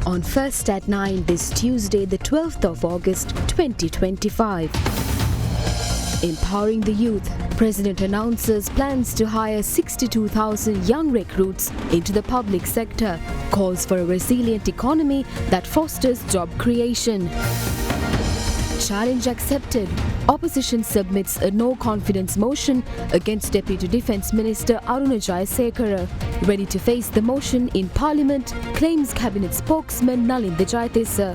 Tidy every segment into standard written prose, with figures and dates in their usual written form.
On First at 9 this Tuesday, the 12th of August 2025. Empowering the youth, President announces plans to hire 62,000 young recruits into the public sector, calls for a resilient economy that fosters job creation. Challenge accepted. Opposition submits a no-confidence motion against Deputy Defence Minister Aruna Jayasekara. Ready to face the motion in Parliament, claims Cabinet spokesman Nalinda Jayatissa.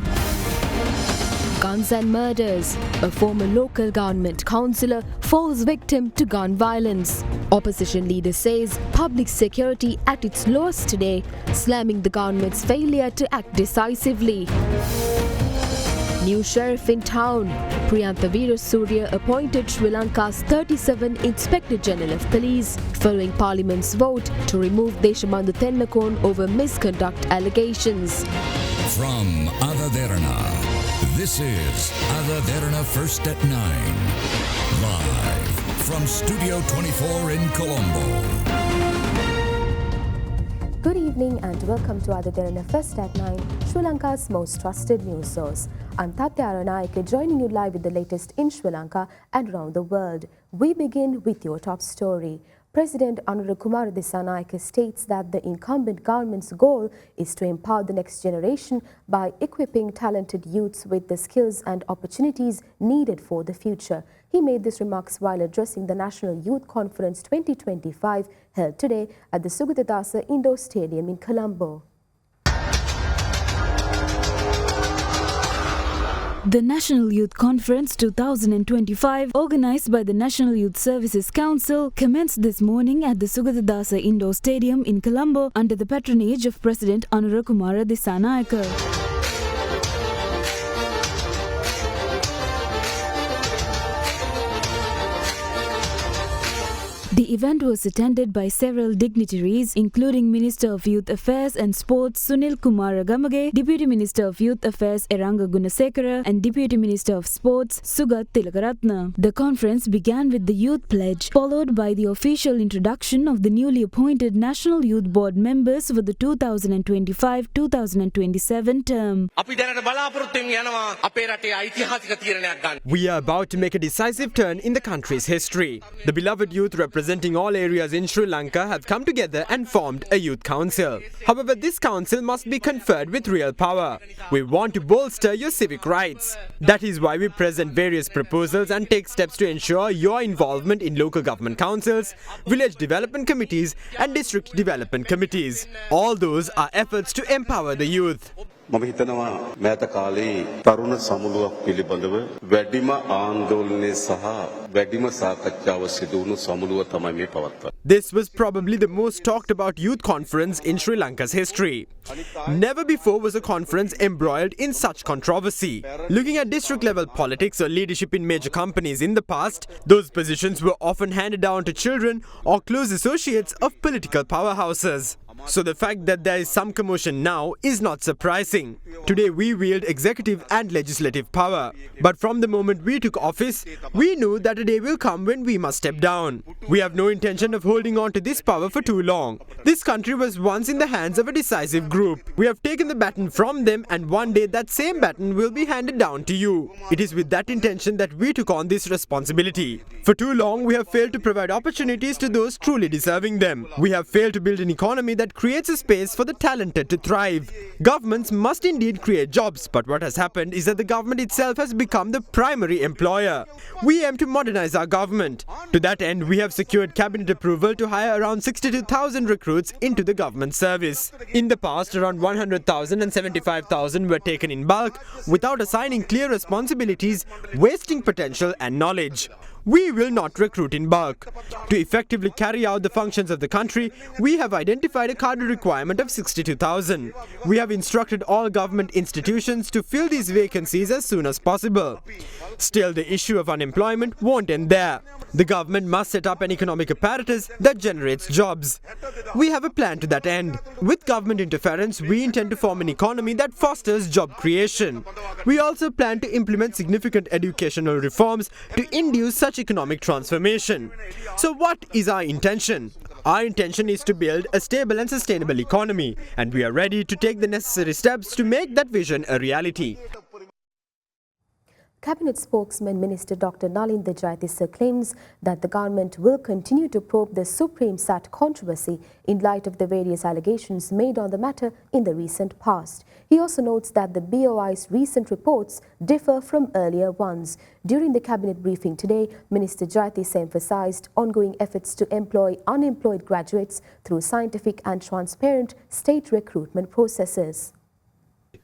Guns and murders. A former local government councillor falls victim to gun violence. Opposition leader says public security at its lowest today, slamming the government's failure to act decisively. New sheriff in town. Priyantha Veerasurya appointed Sri Lanka's 37th Inspector General of Police following Parliament's vote to remove Deshamandu Tennakon over misconduct allegations. From Derana, this is Derana First at 9. Live from Studio 24 in Colombo. Good evening and welcome to Derana First at 9, Sri Lanka's most trusted news source. I'm Tatya Aranayake, joining you live with the latest in Sri Lanka and around the world. We begin with your top story. President Anura Dissanayake states that the incumbent government's goal is to empower the next generation by equipping talented youths with the skills and opportunities needed for the future. He made these remarks while addressing the National Youth Conference 2025 held today at the Sugatadasa Indoor Stadium in Colombo. The National Youth Conference 2025, organized by the National Youth Services Council, commenced this morning at the Sugatadasa Indoor Stadium in Colombo under the patronage of President Anura Dissanayake. The event was attended by several dignitaries, including Minister of Youth Affairs and Sports Sunil Kumar Gamage, Deputy Minister of Youth Affairs Eranga Gunasekara, and Deputy Minister of Sports Sugat Tilakaratna. The conference began with the Youth Pledge, followed by the official introduction of the newly appointed National Youth Board members for the 2025-2027 term. We are about to make a decisive turn in the country's history. The beloved youth representing all areas in Sri Lanka have come together and formed a youth council. However, this council must be conferred with real power. We want to bolster your civic rights. That is why we present various proposals and take steps to ensure your involvement in local government councils, village development committees and district development committees. All those are efforts to empower the youth. මම හිතනවා මෑත කාලේ තරුණ සමුළුවක් පිළිබඳව වැඩිම ආందోලනයේ සහ වැඩිම සාකච්ඡාව සිදු වුණු සමුළුව තමයි මේ පවත්වන්නේ. This was probably the most talked about youth conference in Sri Lanka's history. Never before was a conference embroiled in such controversy. Looking at district level politics or leadership in major companies in the past, those positions were often handed down to children or close associates of political powerhouses. So the fact that there is some commotion now is not surprising. Today we wield executive and legislative power. But from the moment we took office, we knew that a day will come when we must step down. We have no intention of holding on to this power for too long. This country was once in the hands of a decisive group. We have taken the baton from them and one day that same baton will be handed down to you. It is with that intention that we took on this responsibility. For too long we have failed to provide opportunities to those truly deserving them. We have failed to build an economy that creates a space for the talented to thrive. Governments must indeed create jobs, but what has happened is that the government itself has become the primary employer. We aim to modernize our government. To that end, we have secured cabinet approval to hire around 62,000 recruits into the government service. In the past, around 100,000 and 75,000 were taken in bulk without assigning clear responsibilities, wasting potential and knowledge. We will not recruit in bulk. To effectively carry out the functions of the country, we have identified a cadre requirement of 62,000. We have instructed all government institutions to fill these vacancies as soon as possible. Still, the issue of unemployment won't end there. The government must set up an economic apparatus that generates jobs. We have a plan to that end. With government interference, we intend to form an economy that fosters job creation. We also plan to implement significant educational reforms to induce such economic transformation. So what is our intention? Our intention is to build a stable and sustainable economy, and we are ready to take the necessary steps to make that vision a reality. Cabinet spokesman Minister Dr. Nalinda Jayatissa claims that the government will continue to probe the Supreme Sat controversy in light of the various allegations made on the matter in the recent past. He also notes that the BOI's recent reports differ from earlier ones. During the cabinet briefing today, Minister Jayatissa emphasized ongoing efforts to employ unemployed graduates through scientific and transparent state recruitment processes.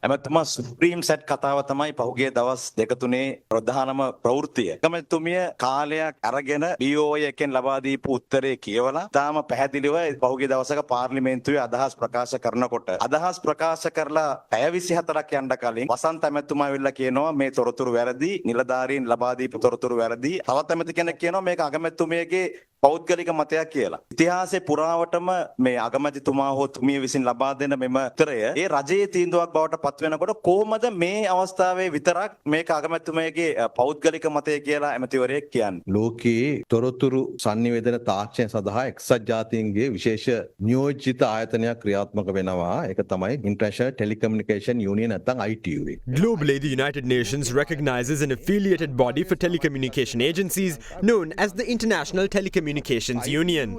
ඇමතුමා supreme සැට් කතාව තමයි පහුගිය දවස් දෙක තුනේ ප්‍රධානම ප්‍රවෘත්තිය. ඇමතුමිය කාලයක් අරගෙන BOI එකෙන් ලබා දීපු උත්තරේ කියවලා තාම පැහැදිලිව පහුගිය දවසක පාර්ලිමේන්තුවේ අදහස් ප්‍රකාශ කරනකොට අදහස් ප්‍රකාශ කරලා පැය 24ක් යන්න කලින් වසන්ත ඇමතුමා වෙලා කියනවා මේ තොරතුරු වැරදි, නිලධාරීන් ලබා දීපු තොරතුරු වැරදි. තවත් ඇමති කෙනෙක් කියනවා මේක අගමැතිතුමියගේ පෞද්ගලික මතයක් කියලා. ඉතිහාසයේ පුරාවටම මේ අගමැතිතුමා හෝ තුමිය විසින් ලබා දෙන මෙම උත්තරය ඒ රජයේ තීන්දුවක් බවට පත් වෙනකොට කොහොමද මේ අවස්ථාවේ විතරක් මේක අගමැතිතුමගේ පෞද්ගලික මතය කියලා ඇමතිවරයෙක් කියන්නේ. ලෝකයේ තොරතුරු sannivedana තාක්ෂණය සඳහා එක්සත් ජාතීන්ගේ විශේෂ නියෝජිත ආයතනයක් ක්‍රියාත්මක වෙනවා. ඒක තමයි International Telecommunication Union නැත්නම් ITU. Globally, the United Nations recognizes an affiliated body for telecommunication agencies known as the International Telecommunications Union.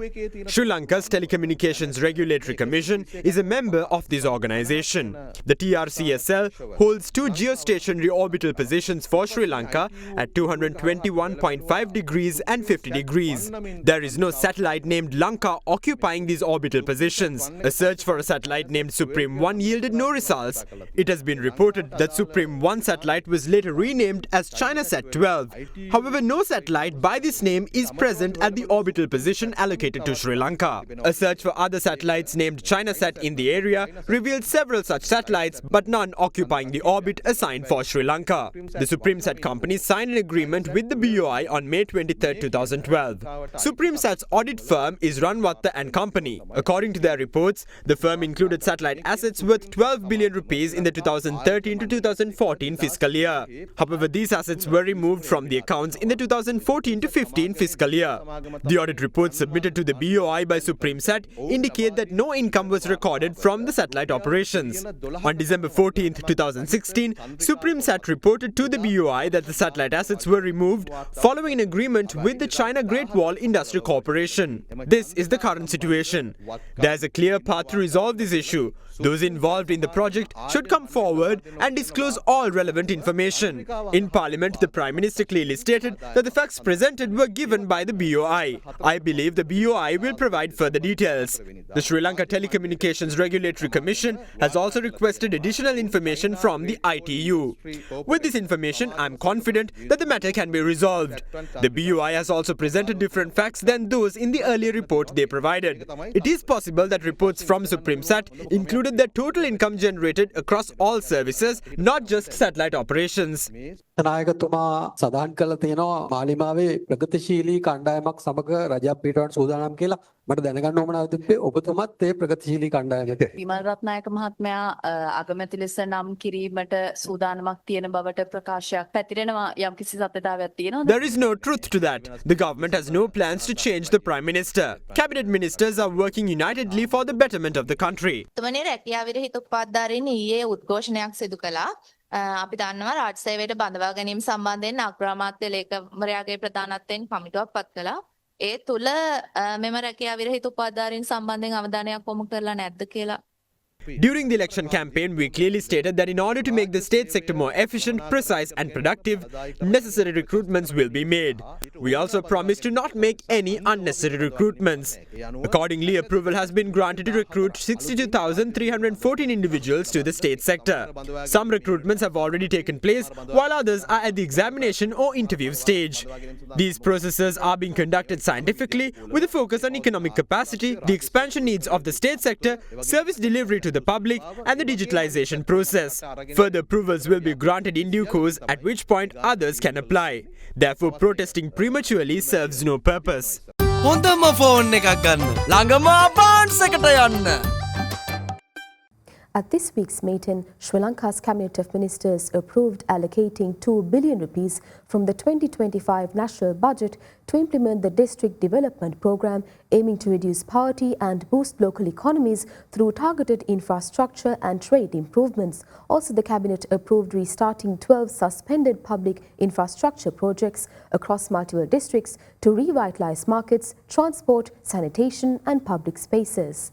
Sri Lanka's Telecommunications Regulatory Commission is a member of this organization. The TRCSL holds 2 geostationary orbital positions for Sri Lanka at 221.5 degrees and 50 degrees. There is no satellite named Lanka occupying these orbital positions. A search for a satellite named Supreme 1 yielded no results. It has been reported that Supreme 1 satellite was later renamed as ChinaSat 12. However, no satellite by this name is present at the orbital position allocated to Sri Lanka. A search for other satellites named ChinaSat in the area revealed several such satellites, but none occupying the orbit assigned for Sri Lanka. The Supreme Sat company signed an agreement with the BOI on May 23, 2012. Supreme Sat's audit firm is Ranwatta and Company. According to their reports, the firm included satellite assets worth 12 billion rupees in the 2013 to 2014 fiscal year. However, these assets were removed from the accounts in the 2014 to 15 fiscal year. The audit reports submitted to the BOI by Supreme Sat indicate that no income was recorded from the satellite operations. On December 14, 2016, Supreme Sat reported to the BOI that the satellite assets were removed following an agreement with the China Great Wall Industry Corporation. This is the current situation. There is a clear path to resolve this issue. Those involved in the project should come forward and disclose all relevant information. In Parliament, the Prime Minister clearly stated that the facts presented were given by the BOI. I believe the BOI will provide further details. The Sri Lanka Telecommunications Regulatory Commission has also requested additional information from the ITU. With this information, I am confident that the matter can be resolved. The BOI has also presented different facts than those in the earlier report they provided. It is possible that reports from Supreme Sat included their total income generated across all services, not just satellite operations. නායකතුමා සඳහන් කළ තියෙනවා මාලිමාවේ ප්‍රගතිශීලී කණ්ඩායමක් සමග රජයක් පිටවන්න සූදානම් කියලා. මට දැනගන්න ඕන අවුද්දේ ඔබතුමත් ඒ ප්‍රගතිශීලී කණ්ඩායමක. විමල් රත්නායක මහත්මයා අගමැති ලෙස නම් කිරීමට සූදානමක් තියෙන බවට ප්‍රකාශයක් පැතිරෙනවා. යම්කිසි සත්‍යතාවයක් තියෙනවද? There is no truth to that. The government has no plans to change the Prime Minister. Cabinet ministers are working unitedly for the betterment of the country. තුමනේ රැකියා විරහිත උපාධාරීන් ඊයේ උද්ඝෝෂණයක් සිදු කළා. අපි දන්නවා රාජ්‍ය සේවයට බඳවා ගැනීම සම්බන්ධයෙන් අග්‍රාමාත්‍ය ලේකම්වරයාගේ ප්‍රධානත්වයෙන් කමිටුවක් පත් කළා. ඒ තුල මෙම රැකියා විරහිත උපාධාරීන් සම්බන්ධයෙන් අවධානයක් යොමු කරලා නැද්ද කියලා. During the election campaign, we clearly stated that in order to make the state sector more efficient, precise and productive, necessary recruitments will be made. We also promised to not make any unnecessary recruitments. Accordingly, approval has been granted to recruit 62,314 individuals to the state sector. Some recruitments have already taken place, while others are at the examination or interview stage. These processes are being conducted scientifically with a focus on economic capacity, the expansion needs of the state sector, service delivery to the public and the digitalization process. Further approvals will be granted in due course, at which point others can apply. Therefore, protesting prematurely serves no purpose. හොඳම phone එකක් ගන්න ළඟම පාන්ස් එකට යන්න. At this week's meeting, Sri Lanka's Cabinet of Ministers approved allocating 2 billion rupees from the 2025 national budget to implement the district development program aiming to reduce poverty and boost local economies through targeted infrastructure and trade improvements. Also, the Cabinet approved restarting 12 suspended public infrastructure projects across multiple districts to revitalize markets, transport, sanitation and public spaces.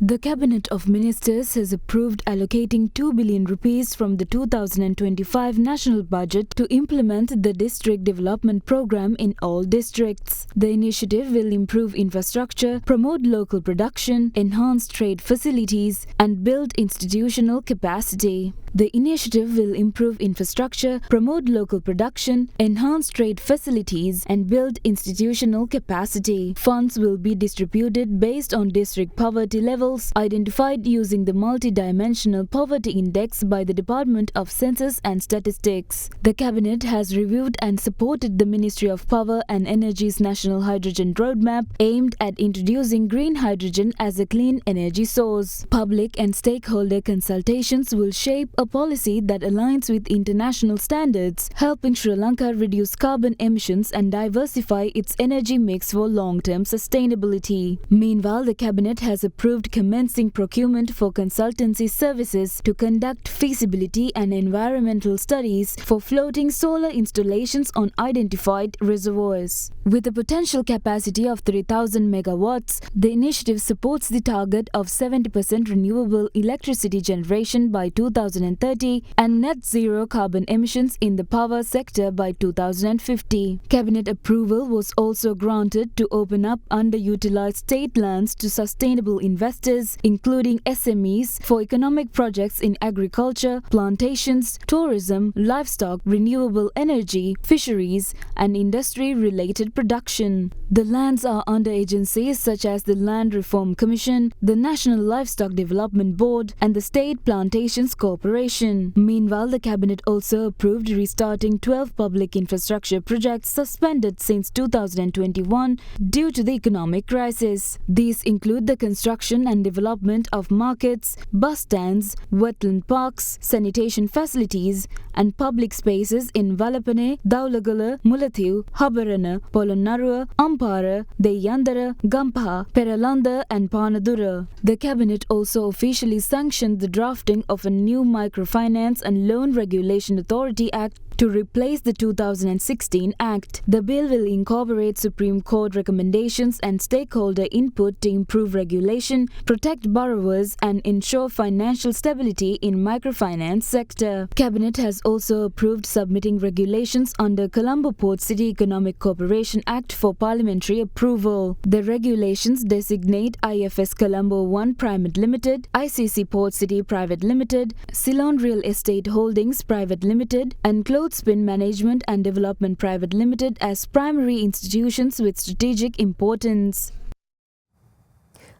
The Cabinet of Ministers has approved allocating 2 billion rupees from the 2025 national budget to implement the district development program in all districts. The initiative will improve infrastructure, promote local production, enhance trade facilities, and build institutional capacity. The initiative will improve infrastructure, promote local production, enhance trade facilities, and build institutional capacity. Funds will be distributed based on district poverty levels identified using the multi-dimensional poverty index by the Department of Census and Statistics. The Cabinet has reviewed and supported the Ministry of Power and Energy's National Hydrogen Roadmap aimed at introducing green hydrogen as a clean energy source. Public and stakeholder consultations will shape a policy that aligns with international standards, helping Sri Lanka reduce carbon emissions and diversify its energy mix for long-term sustainability. Meanwhile, the Cabinet has approved commencing procurement for consultancy services to conduct feasibility and environmental studies for floating solar installations on identified reservoirs. With a potential capacity of 3,000 megawatts, the initiative supports the target of 70% renewable electricity generation by 2030 and net zero carbon emissions in the power sector by 2050. Cabinet approval was also granted to open up underutilized state lands to sustainable investors, including SMEs, for economic projects in agriculture, plantations, tourism, livestock, renewable energy, fisheries, and industry-related production. The lands are under agencies such as the Land Reform Commission, the National Livestock Development Board, and the State Plantations Corporation. Meanwhile, the Cabinet also approved restarting 12 public infrastructure projects suspended since 2021 due to the economic crisis. These include the construction and development of markets, bus stands, wetland parks, sanitation facilities, and public spaces in Valapane, Daulagala, Mulathiv, Habarana, Polonnaruwa, Ampara, Deyandara, Gampaha, Peralanda, and Panadura. The Cabinet also officially sanctioned the drafting of a new Microfinance and Loan Regulation Authority Act to replace the 2016 Act. The bill will incorporate Supreme Court recommendations and stakeholder input to improve regulation, protect borrowers, and ensure financial stability in microfinance sector. Cabinet has also approved submitting regulations under Colombo Port City Economic Cooperation Act for parliamentary approval. The regulations designate IFS Colombo 1 Private Limited, ICC Port City Private Limited, Ceylon Real Estate Holdings Private Limited, and Clothespin Management and Development Private Limited as primary institutions with strategic importance.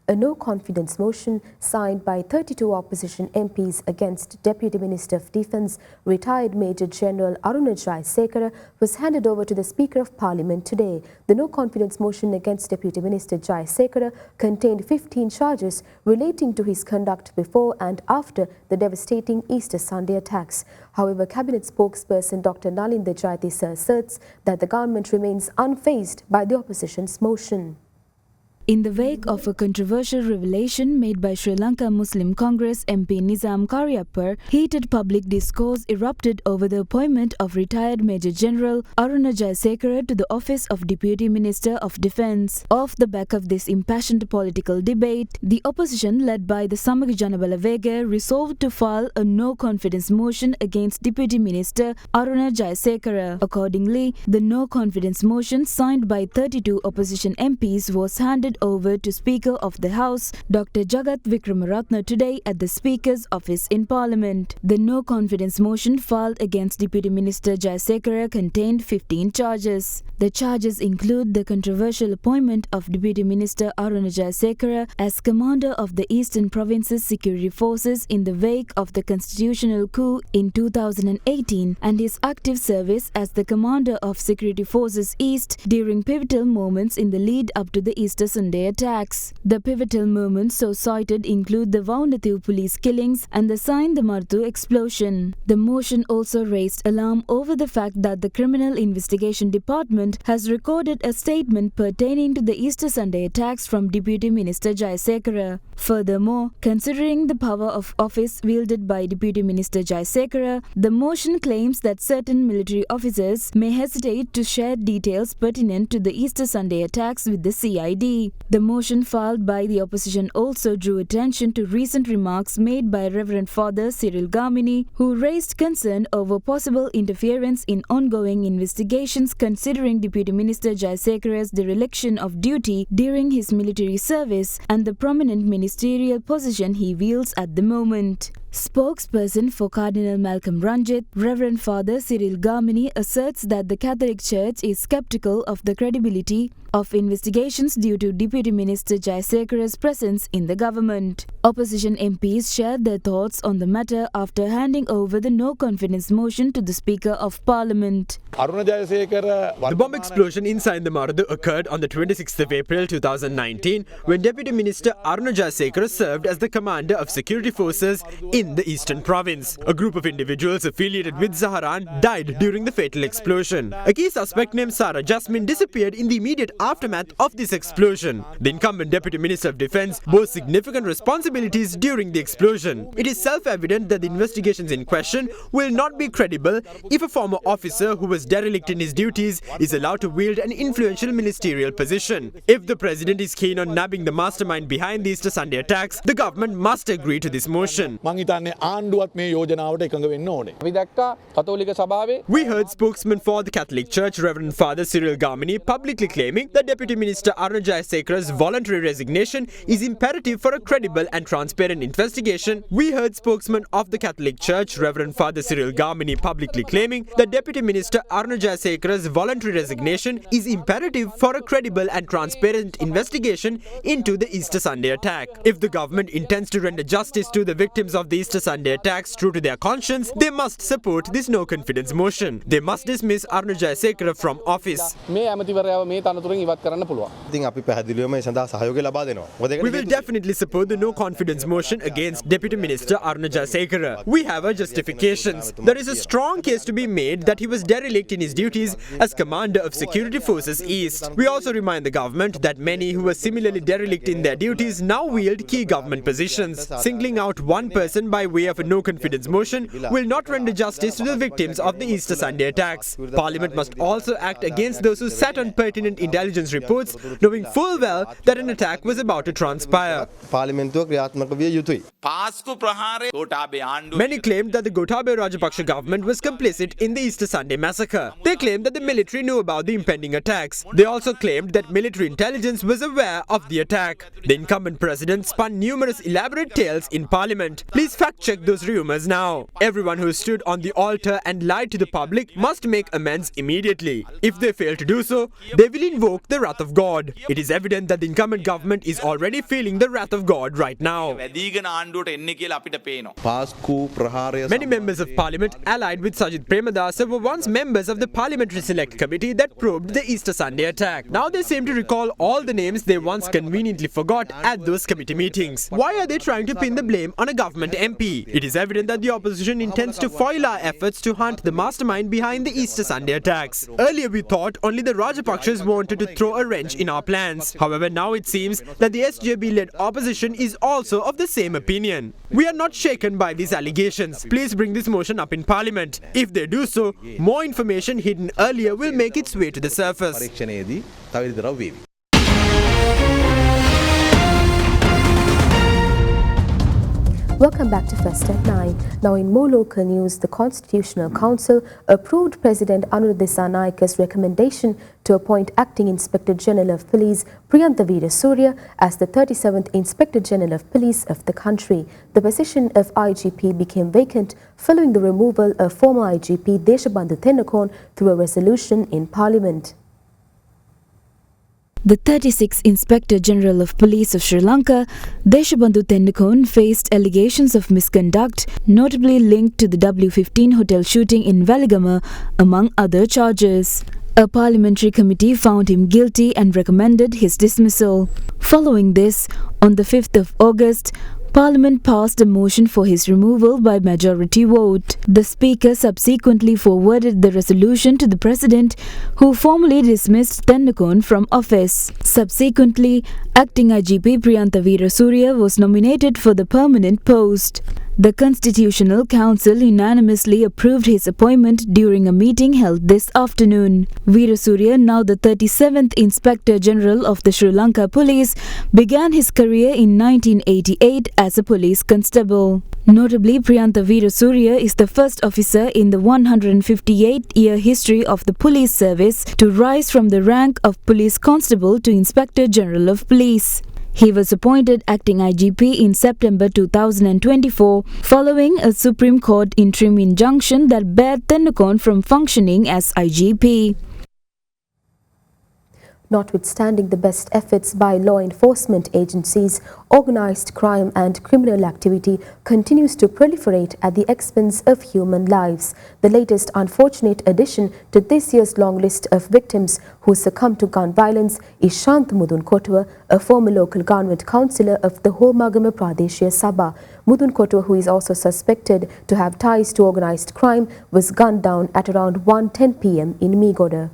A no-confidence motion signed by 32 opposition MPs against Deputy Minister of Defence, retired Major General Aruna Jayasekara, was handed over to the Speaker of Parliament today. The no-confidence motion against Deputy Minister Jayasekara contained 15 charges relating to his conduct before and after the devastating Easter Sunday attacks. However, Cabinet spokesperson Dr. Nalinda Jayatissa asserts that the government remains unfazed by the opposition's motion. In the wake of a controversial revelation made by Sri Lanka Muslim Congress MP Nizam Karyappar, heated public discourse erupted over the appointment of retired Major General Aruna Jayasekara to the office of Deputy Minister of Defence. Off the back of this impassioned political debate, the opposition led by the Samaga Janabala Vega resolved to file a no-confidence motion against Deputy Minister Aruna Jayasekara. Accordingly, the no-confidence motion signed by 32 opposition MPs was handed over to Speaker of the House Dr. Jagat Vikramaratne today at the Speaker's office in Parliament. The no-confidence motion filed against Deputy Minister Jayasekara contained 15 charges. The charges include the controversial appointment of Deputy Minister Aruna Jayasekara as Commander of the Eastern Provinces Security Forces in the wake of the constitutional coup in 2018 and his active service as the Commander of Security Forces East during pivotal moments in the lead up to the Easter Sunday Sunday attacks. The pivotal moments so cited include the Vaunathu police killings and the Saindamarthu explosion. The motion also raised alarm over the fact that the Criminal Investigation Department has recorded a statement pertaining to the Easter Sunday attacks from Deputy Minister Jayasekara. Furthermore, considering the power of office wielded by Deputy Minister Jayasekara, the motion claims that certain military officers may hesitate to share details pertinent to the Easter Sunday attacks with the CID. The motion filed by the opposition also drew attention to recent remarks made by Reverend Father Cyril Gamini, who raised concern over possible interference in ongoing investigations considering Deputy Minister Jayasekara's dereliction of duty during his military service and the prominent ministerial position he wields at the moment. Spokesperson for Cardinal Malcolm Ranjit, Reverend Father Cyril Gamini asserts that the Catholic Church is skeptical of the credibility of investigations due to Deputy Minister Jayasekara's presence in the government. Opposition MPs shared their thoughts on the matter after handing over the no-confidence motion to the Speaker of Parliament. The bomb explosion in Saindamarthu occurred on the 26th of April 2019 when Deputy Minister Aruna Jayasekara served as the commander of security forces in the eastern province. A group of individuals affiliated with Zaharan died during the fatal explosion. A key suspect named Sarah Jasmine disappeared in the immediate aftermath of this explosion. The incumbent Deputy Minister of Defence bore significant responsibilities during the explosion. It is self-evident that the investigations in question will not be credible if a former officer who was derelict in his duties is allowed to wield an influential ministerial position. If the President is keen on nabbing the mastermind behind the Easter Sunday attacks, the government must agree to this motion. We heard spokesman for the Catholic Church, Reverend Father Cyril Gamini, publicly claiming that Deputy Minister Aruna Jayasekara's voluntary resignation is imperative for a credible and transparent investigation. We heard spokesman of the Catholic Church, Reverend Father Cyril Gamini, publicly claiming that Deputy Minister Aruna Jayasekara's voluntary resignation is imperative for a credible and transparent investigation into the Easter Sunday attack. If the government intends to render justice to the victims of the Easter Sunday attacks true to their conscience, they must support this no-confidence motion. They must dismiss Aruna Jayasekara from office. We will definitely support the no-confidence motion against Deputy Minister Aruna Jayasekara. We have our justifications. There is a strong case to be made that he was derelict in his duties as Commander of Security Forces East. We also remind the government that many who were similarly derelict in their duties now wield key government positions. Singling out one person by way of a no-confidence motion will not render justice to the victims of the Easter Sunday attacks. Parliament must also act against those who sat on pertinent intelligence reports, knowing full well that an attack was about to transpire. Many claimed that the Gotabaya Rajapaksa government was complicit in the Easter Sunday massacre. They claimed that the military knew about the impending attacks. They also claimed that military intelligence was aware of the attack. The incumbent president spun numerous elaborate tales in Parliament. Please fact-check those rumours now. Everyone who stood on the altar and lied to the public must make amends immediately. If they fail to do so, they will invoke the wrath of God. It is evident that the incumbent government is already feeling the wrath of God right now. Many members of Parliament allied with Sajid Premadasa were once members of the Parliamentary Select Committee that probed the Easter Sunday attack. Now they seem to recall all the names they once conveniently forgot at those committee meetings. Why are they trying to pin the blame on a government MP? It is evident that the opposition intends to foil our efforts to hunt the mastermind behind the Easter Sunday attacks. Earlier we thought only the Rajapakshas wanted to throw a wrench in our plans. However, now it seems that the SJB-led opposition is also of the same opinion. We are not shaken by these allegations. Please bring this motion up in Parliament. If they do so, more information hidden earlier will make its way to the surface. Welcome back to First at 9. Now in more local news, the Constitutional Council approved President Anuruddha Dissanayaka's recommendation to appoint Acting Inspector General of Police Priyantha Veerasurya as the 37th Inspector General of Police of the country. The position of IGP became vacant following the removal of former IGP Deshabandhu Tennakon through a resolution in Parliament. The 36th Inspector General of Police of Sri Lanka, Deshabandhu Tennakon, faced allegations of misconduct, notably linked to the W15 hotel shooting in Waligama, among other charges. A parliamentary committee found him guilty and recommended his dismissal. Following this, on the 5th of August, Parliament passed a motion for his removal by majority vote. The Speaker subsequently forwarded the resolution to the President, who formally dismissed Tennakon from office. Subsequently, acting IGP Priyantha Weerasuriya was nominated for the permanent post. The Constitutional Council unanimously approved his appointment during a meeting held this afternoon. Weerasuriya, now the 37th Inspector General of the Sri Lanka Police, began his career in 1988 as a police constable. Notably, Priyantha Weerasuriya is the first officer in the 158-year history of the police service to rise from the rank of police constable to Inspector General of Police. He was appointed acting IGP in September 2024 following a Supreme Court interim injunction that barred Tennakon from functioning as IGP. Notwithstanding the best efforts by law enforcement agencies, organized crime and criminal activity continues to proliferate at the expense of human lives. The latest unfortunate addition to this year's long list of victims who succumbed to gun violence is Shanth Mudun Kotuwa, a former local government councillor of the Homagama Pradeshiya Sabha. Mudun Kotuwa, who is also suspected to have ties to organized crime, was gunned down at around 1:10 p.m. in Meegoda.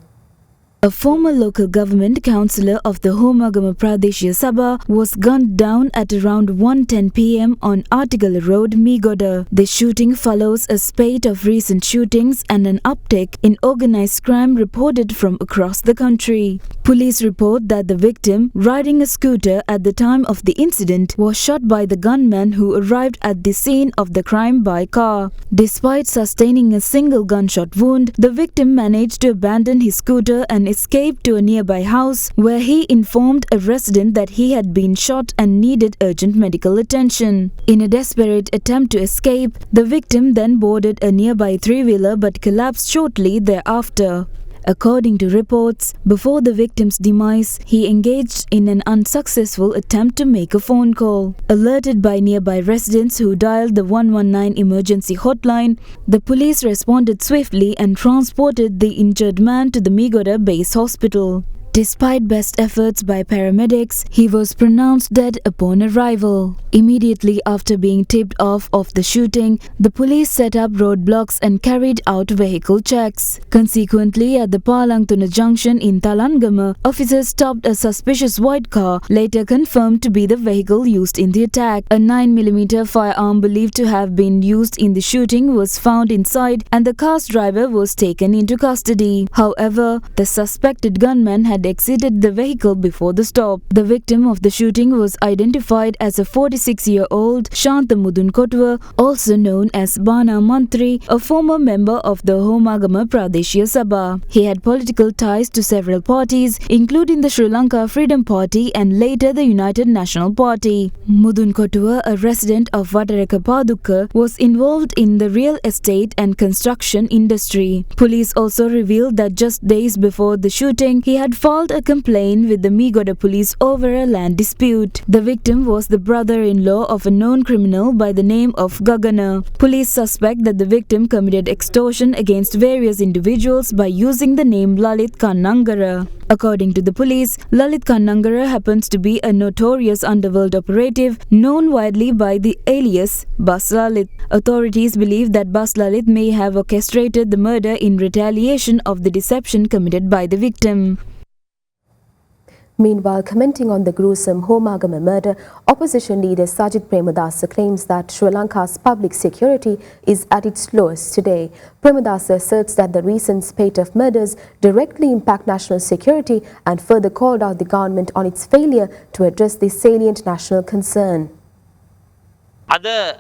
A former local government councillor of the Homagama Pradeshiya Sabha was gunned down at around 1:10 p.m. on Article Road, Meegoda. The shooting follows a spate of recent shootings and an uptick in organised crime reported from across the country. Police report that the victim, riding a scooter at the time of the incident, was shot by the gunman who arrived at the scene of the crime by car. Despite sustaining a single gunshot wound, the victim managed to abandon his scooter and escaped to a nearby house where he informed a resident that he had been shot and needed urgent medical attention. In a desperate attempt to escape, the victim then boarded a nearby three-wheeler but collapsed shortly thereafter. According to reports, before the victim's demise, he engaged in an unsuccessful attempt to make a phone call. Alerted by nearby residents who dialed the 119 emergency hotline, the police responded swiftly and transported the injured man to the Meegoda base hospital. Despite best efforts by paramedics, he was pronounced dead upon arrival. Immediately after being tipped off of the shooting, the police set up roadblocks and carried out vehicle checks. Consequently, at the Palangtuna junction in Talangama, officers stopped a suspicious white car, later confirmed to be the vehicle used in the attack. A 9mm firearm believed to have been used in the shooting was found inside and the car's driver was taken into custody. However, the suspected gunman had exited the vehicle before the stop. The victim of the shooting was identified as a 46-year-old Shantha Mudun Kotuwa, also known as Bana Mantri, a former member of the Homagama Pradeshiya Sabha. He had political ties to several parties, including the Sri Lanka Freedom Party and later the United National Party. Mudun Kotuwa, a resident of Wataraka Padukka, was involved in the real estate and construction industry. Police also revealed that just days before the shooting, he had filed a complaint with the Meegoda police over a land dispute. The victim was the brother-in-law of a known criminal by the name of Gagana. Police suspect that the victim committed extortion against various individuals by using the name Lalit Kannangara. According to the police, Lalit Kannangara happens to be a notorious underworld operative known widely by the alias Bus Lalit. Authorities believe that Bus Lalit may have orchestrated the murder in retaliation of the deception committed by the victim. Meanwhile, commenting on the gruesome Homagama murder, opposition leader Sajid Premadasa claims that Sri Lanka's public security is at its lowest today. Premadasa asserts that the recent spate of murders directly impact national security and further called out the government on its failure to address this salient national concern. The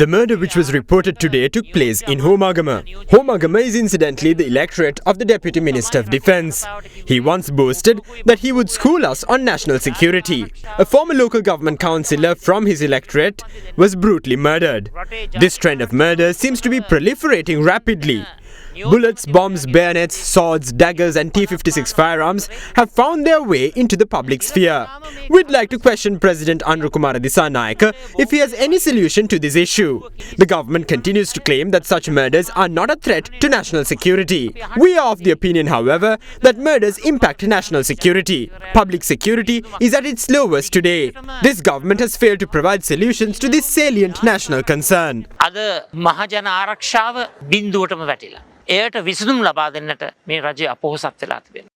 murder which was reported today took place in Homagama. Homagama is incidentally the electorate of the Deputy Minister of Defence. He once boasted that he would school us on national security. A former local government councillor from his electorate was brutally murdered. This trend of murder seems to be proliferating rapidly. Bullets, bombs, bayonets, swords, daggers and T-56 firearms have found their way into the public sphere. We'd like to question President Anrukumara Dissanayake if he has any solution to this issue. The government continues to claim that such murders are not a threat to national security. We are of the opinion, however, that murders impact national security. Public security is at its lowest today. This government has failed to provide solutions to this salient national concern. අද මහජන ආරක්ෂාව බිඳුවටම වැටිලා. එයට විසඳුම් ලබා දෙන්නට මේ රජය අපොහොසත් වෙලා තිබෙනවා.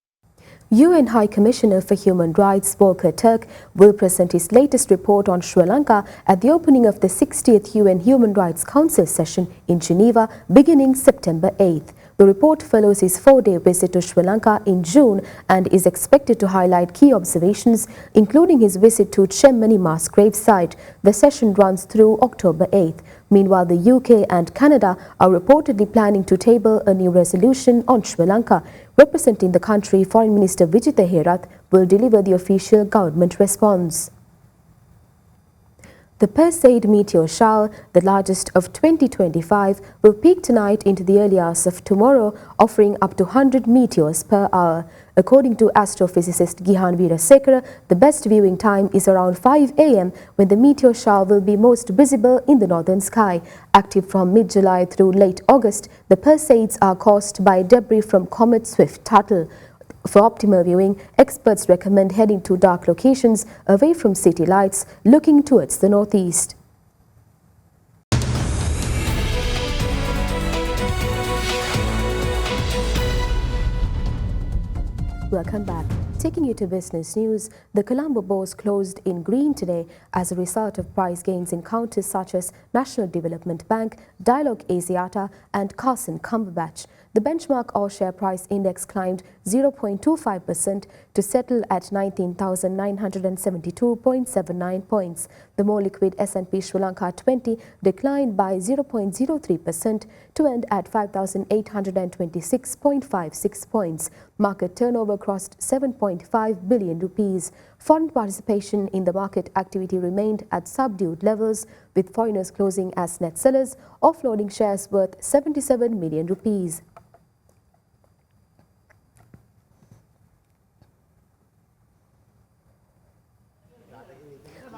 UN High Commissioner for Human Rights Volker Turk will present his latest report on Sri Lanka at the opening of the 60th UN Human Rights Council session in Geneva beginning September 8th. The report follows his 4-day visit to Sri Lanka in June and is expected to highlight key observations, including his visit to Chemmani mass grave site. The session runs through October 8th. Meanwhile, the UK and Canada are reportedly planning to table a new resolution on Sri Lanka. Representing the country, Foreign Minister Vijitha Herath will deliver the official government response. The Perseid meteor shower, the largest of 2025, will peak tonight into the early hours of tomorrow, offering up to 100 meteors per hour. According to astrophysicist Gihan Veerasekara, the best viewing time is around 5 a.m. when the meteor shower will be most visible in the northern sky. Active from mid-July through late August, the Perseids are caused by debris from Comet Swift-Tuttle. For optimal viewing, experts recommend heading to dark locations away from city lights, looking towards the northeast. Welcome back. Taking you to business news, the Colombo bourse closed in green today as a result of price gains in counters such as National Development Bank, Dialog Asiata and Carson Cumberbatch. The benchmark all-share price index climbed 0.25% to settle at 19,972.79 points. The more liquid S&P Sri Lanka 20 declined by 0.03% to end at 5,826.56 points. Market turnover crossed 7.5 billion rupees. Foreign participation in the market activity remained at subdued levels, with foreigners closing as net sellers, offloading shares worth 77 million rupees.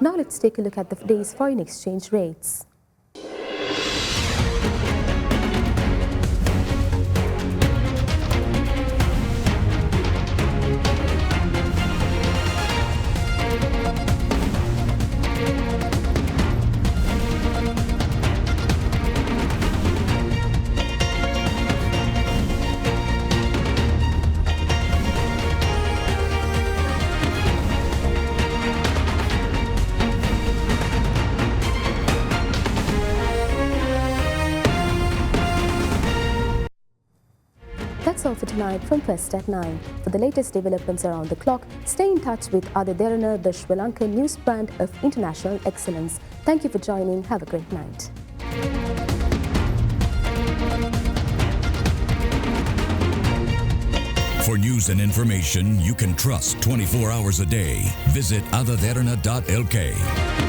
Now let's take a look at the day's foreign exchange rates. That's all for tonight from First at 9. For the latest developments around the clock, stay in touch with Ada Derana, the Sri Lankan news brand of international excellence. Thank you for joining. Have a great night. For news and information you can trust 24 hours a day, visit adaderana.lk.